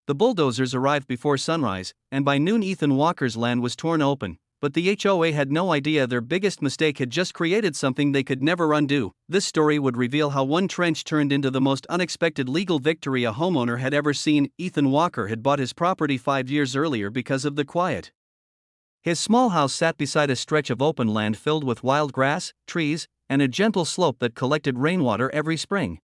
The bulldozers arrived before sunrise, and by noon Ethan Walker's land was torn open. But the HOA had no idea their biggest mistake had just created something they could never undo. This story would reveal how one trench turned into the most unexpected legal victory a homeowner had ever seen. Ethan Walker had bought his property 5 years earlier because of the quiet. His small house sat beside a stretch of open land filled with wild grass, trees, and a gentle slope that collected rainwater every spring.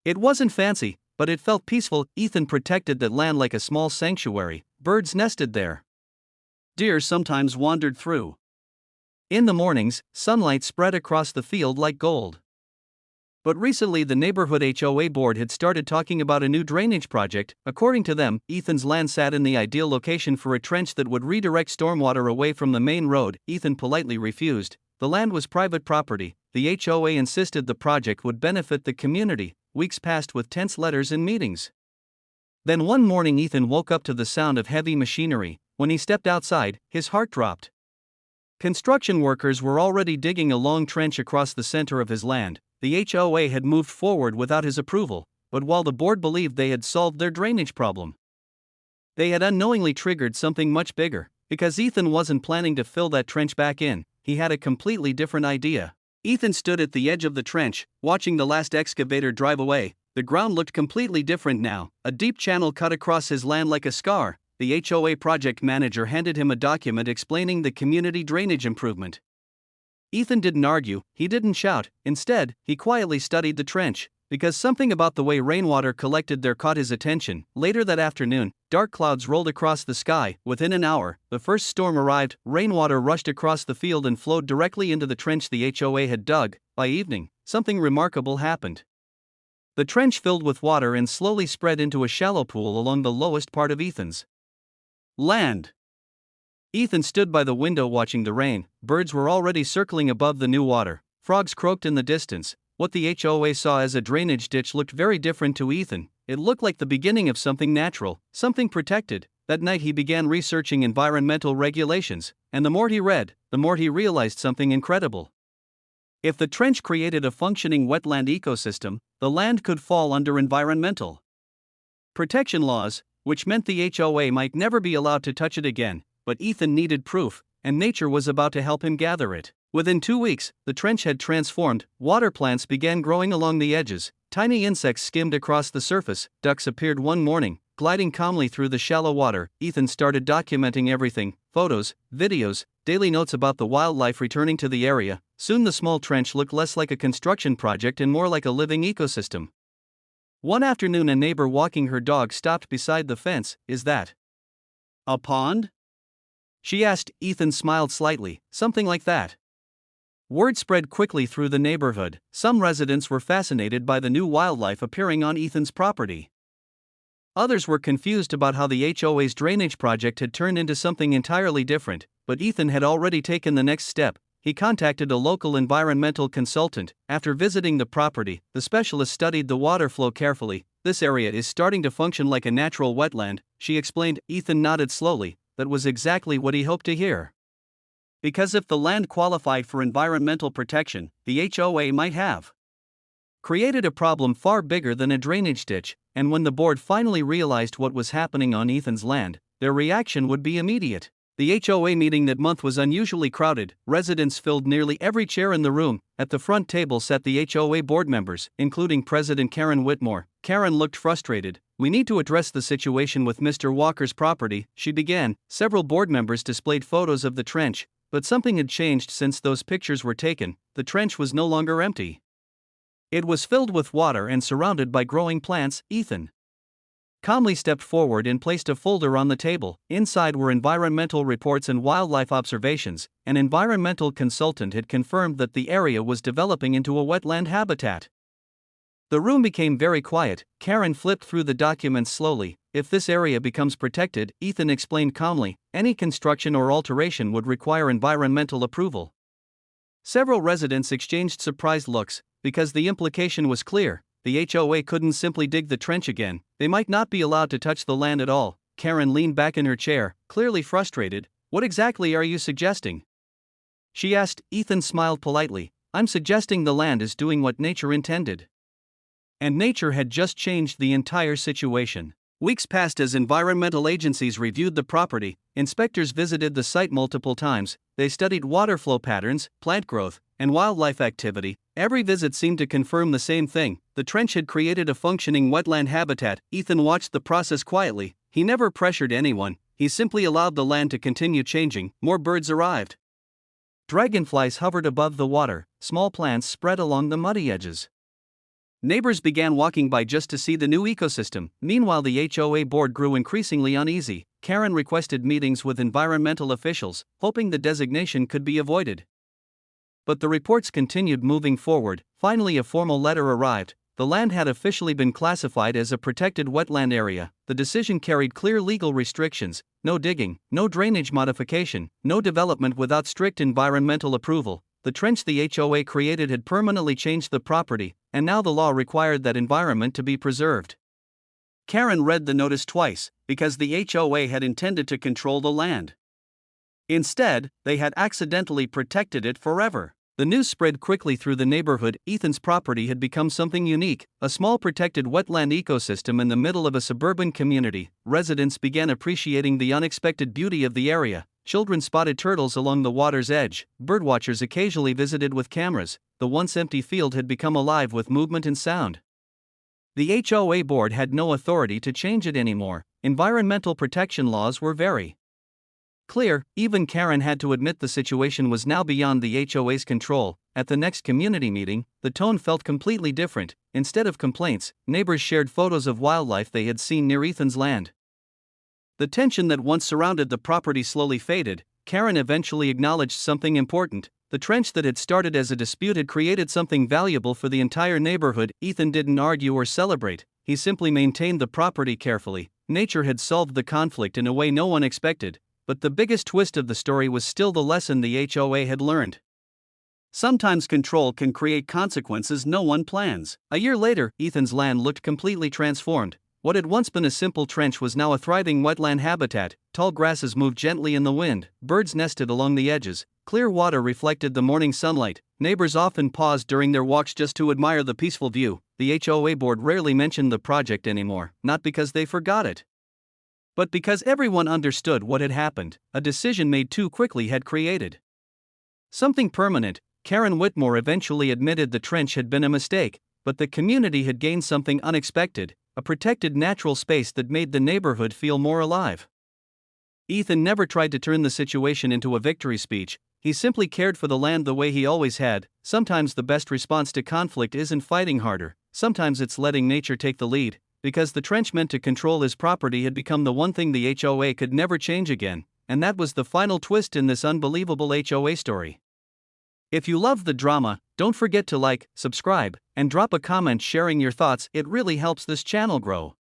It wasn't fancy, but it felt peaceful. Ethan protected that land like a small sanctuary. Birds nested there. Deer sometimes wandered through. In the mornings, sunlight spread across the field like gold. But recently the neighborhood HOA board had started talking about a new drainage project. According to them, Ethan's land sat in the ideal location for a trench that would redirect stormwater away from the main road. Ethan politely refused. The land was private property. The HOA insisted the project would benefit the community. Weeks passed with tense letters and meetings. Then one morning Ethan woke up to the sound of heavy machinery. When he stepped outside, his heart dropped. Construction workers were already digging a long trench across the center of his land. The HOA had moved forward without his approval, but while the board believed they had solved their drainage problem, they had unknowingly triggered something much bigger. Because Ethan wasn't planning to fill that trench back in, he had a completely different idea. Ethan stood at the edge of the trench, watching the last excavator drive away. The ground looked completely different now. A deep channel cut across his land like a scar. The HOA project manager handed him a document explaining the community drainage improvement. Ethan didn't argue, he didn't shout. Instead, he quietly studied the trench, because something about the way rainwater collected there caught his attention. Later that afternoon, dark clouds rolled across the sky. Within an hour, the first storm arrived. Rainwater rushed across the field and flowed directly into the trench the HOA had dug. By evening, something remarkable happened. The trench filled with water and slowly spread into a shallow pool along the lowest part of Ethan's land. Ethan stood by the window watching the rain. Birds were already circling above the new water. Frogs croaked in the distance. What the HOA saw as a drainage ditch looked very different to Ethan. It looked like the beginning of something natural, something protected. That night he began researching environmental regulations, and the more he read, the more he realized something incredible. If the trench created a functioning wetland ecosystem, the land could fall under environmental protection laws, which meant the HOA might never be allowed to touch it again. But Ethan needed proof, and nature was about to help him gather it. Within 2 weeks, the trench had transformed. Water plants began growing along the edges. Tiny insects skimmed across the surface. Ducks appeared one morning, gliding calmly through the shallow water. Ethan started documenting everything: photos, videos, daily notes about the wildlife returning to the area. Soon the small trench looked less like a construction project and more like a living ecosystem. One afternoon, a neighbor walking her dog stopped beside the fence. "Is that a pond?" she asked. Ethan smiled slightly. "Something like that." Word spread quickly through the neighborhood. Some residents were fascinated by the new wildlife appearing on Ethan's property. Others were confused about how the HOA's drainage project had turned into something entirely different. But Ethan had already taken the next step. He contacted a local environmental consultant. After visiting the property, the specialist studied the water flow carefully. "This area is starting to function like a natural wetland," she explained. Ethan nodded slowly. That was exactly what he hoped to hear. Because if the land qualified for environmental protection, the HOA might have created a problem far bigger than a drainage ditch, and when the board finally realized what was happening on Ethan's land, their reaction would be immediate. The HOA meeting that month was unusually crowded. Residents filled nearly every chair in the room. At the front table sat the HOA board members, including President Karen Whitmore. Karen looked frustrated. "We need to address the situation with Mr. Walker's property," she began. Several board members displayed photos of the trench, but something had changed since those pictures were taken. The trench was no longer empty. It was filled with water and surrounded by growing plants. Ethan calmly stepped forward and placed a folder on the table. Inside were environmental reports and wildlife observations. An environmental consultant had confirmed that the area was developing into a wetland habitat. The room became very quiet. Karen flipped through the documents slowly. "If this area becomes protected," Ethan explained calmly, "any construction or alteration would require environmental approval." Several residents exchanged surprised looks, because the implication was clear. The HOA couldn't simply dig the trench again. They might not be allowed to touch the land at all. Karen leaned back in her chair, clearly frustrated. "What exactly are you suggesting?" she asked. Ethan smiled politely. "I'm suggesting the land is doing what nature intended." And nature had just changed the entire situation. Weeks passed as environmental agencies reviewed the property, inspectors visited the site multiple times, they studied water flow patterns, plant growth, and wildlife activity. Every visit seemed to confirm the same thing: the trench had created a functioning wetland habitat. Ethan watched the process quietly. He never pressured anyone, he simply allowed the land to continue changing. More birds arrived. Dragonflies hovered above the water, small plants spread along the muddy edges. Neighbors began walking by just to see the new ecosystem. Meanwhile, the HOA board grew increasingly uneasy. Karen requested meetings with environmental officials, hoping the designation could be avoided. But the reports continued moving forward. Finally, a formal letter arrived. The land had officially been classified as a protected wetland area. The decision carried clear legal restrictions: no digging, no drainage modification, no development without strict environmental approval. The trench the HOA created had permanently changed the property, and now the law required that environment to be preserved. Karen read the notice twice, because the HOA had intended to control the land. Instead, they had accidentally protected it forever. The news spread quickly through the neighborhood. Ethan's property had become something unique, a small protected wetland ecosystem in the middle of a suburban community. Residents began appreciating the unexpected beauty of the area. Children spotted turtles along the water's edge. Birdwatchers occasionally visited with cameras. The once empty field had become alive with movement and sound. The HOA board had no authority to change it anymore. Environmental protection laws were very clear. Even Karen had to admit the situation was now beyond the HOA's control. At the next community meeting, the tone felt completely different. Instead of complaints, neighbors shared photos of wildlife they had seen near Ethan's land. The tension that once surrounded the property slowly faded. Karen eventually acknowledged something important: the trench that had started as a dispute had created something valuable for the entire neighborhood. Ethan didn't argue or celebrate, he simply maintained the property carefully. Nature had solved the conflict in a way no one expected. But the biggest twist of the story was still the lesson the HOA had learned. Sometimes control can create consequences no one plans. A year later, Ethan's land looked completely transformed. What had once been a simple trench was now a thriving wetland habitat. Tall grasses moved gently in the wind, birds nested along the edges, clear water reflected the morning sunlight. Neighbors often paused during their walks just to admire the peaceful view. The HOA board rarely mentioned the project anymore, not because they forgot it, but because everyone understood what had happened. A decision made too quickly had created something permanent. Karen Whitmore eventually admitted the trench had been a mistake, but the community had gained something unexpected: a protected natural space that made the neighborhood feel more alive. Ethan never tried to turn the situation into a victory speech, he simply cared for the land the way he always had. Sometimes the best response to conflict isn't fighting harder, sometimes it's letting nature take the lead. Because the trench meant to control his property had become the one thing the HOA could never change again, and that was the final twist in this unbelievable HOA story. If you love the drama, don't forget to like, subscribe, and drop a comment sharing your thoughts. It really helps this channel grow.